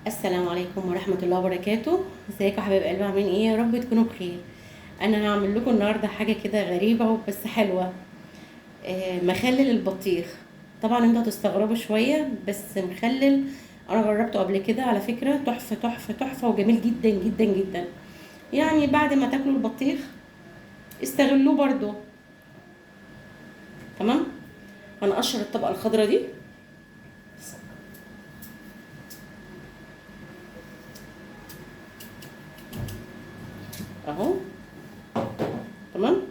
السلام عليكم ورحمة الله وبركاته. ازيكم يا حبايب قلبي، عاملين ايه؟ يا رب تكونوا بخير. انا هعمل لكم النهارده حاجة كده غريبة بس حلوة. مخلل البطيخ. طبعا انتوا هتستغربوا شوية بس مخلل. انا جربته قبل كده على فكرة، تحفة تحفة تحفة وجميل جدا جدا جدا. يعني بعد ما تاكلوا البطيخ استغلوه برضو. تمام. هنقشر الطبقة الخضراء دي اهو. تمام.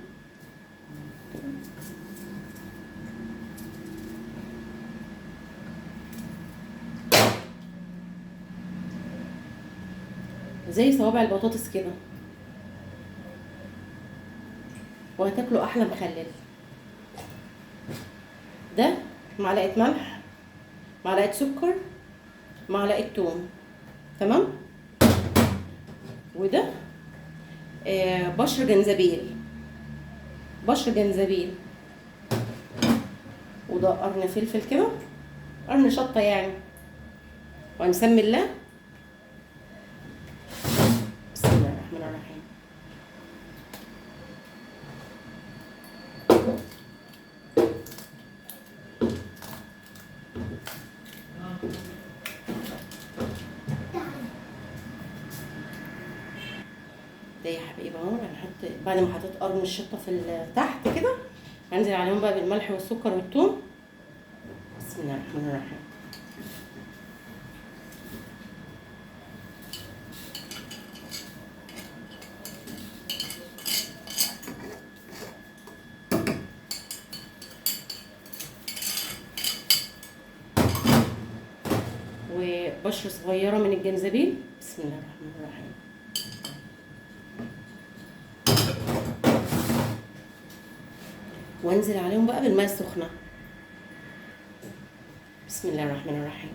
زي صوابع البطاطس كده، وهتاكلوا احلى مخلل. ده معلقه ملح، معلقه سكر، معلقه توم. تمام. وده بشر جنزبيل، بشر جنزبيل. وده قرن فلفل كده، قرن شطه يعني. وهنسمي الله. بسم الله الرحمن الرحيم. ده يا حبيبي اهو. هنحط بعد ما حطيت قرن الشطه في تحت كده، هنزل عليهم بقى بالملح والسكر والثوم. بسم الله الرحمن الرحيم. وبشرة صغيرة من الجنزبيل. بسم الله الرحمن الرحيم. وانزل عليهم بقى بالماء السخنة. بسم الله الرحمن الرحيم.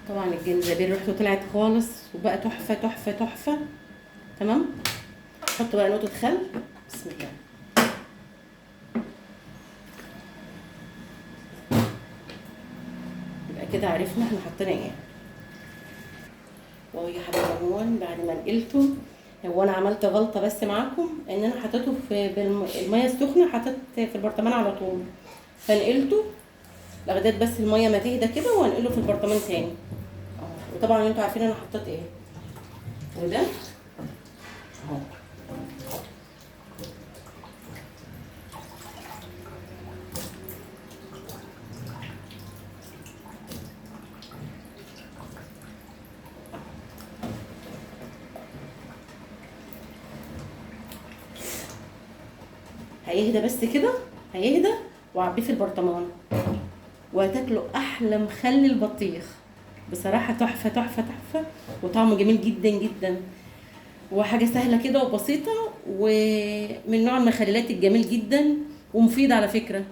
طبعا الجنزبيل ريحته طلعت خالص وبقى تحفة تحفة تحفة. تمام. حط بقى نقطة خل. بسم الله. يبقى كده عرفنا احنا حطينا ايه. واهو يا حبايبي عموما بعد ما نقلته، هو انا عملت غلطه بس معاكم ان انا حطيته في بالميه السخنه، حطيت في البرطمان على طول، فنقلته لغايه بس الميه ما تهدى كده وهنقله في البرطمان تاني. وطبعا انتوا عارفين انا حطيت ايه. وده اهو. هيهدى بس كده، هيهدى وعبيه في البرطمان وهتاكلوا احلى مخلل بطيخ. بصراحه تحفه تحفه تحفه وطعمه جميل جدا جدا، وحاجه سهله كده وبسيطه، ومن نوع المخللات الجميل جدا ومفيد على فكره.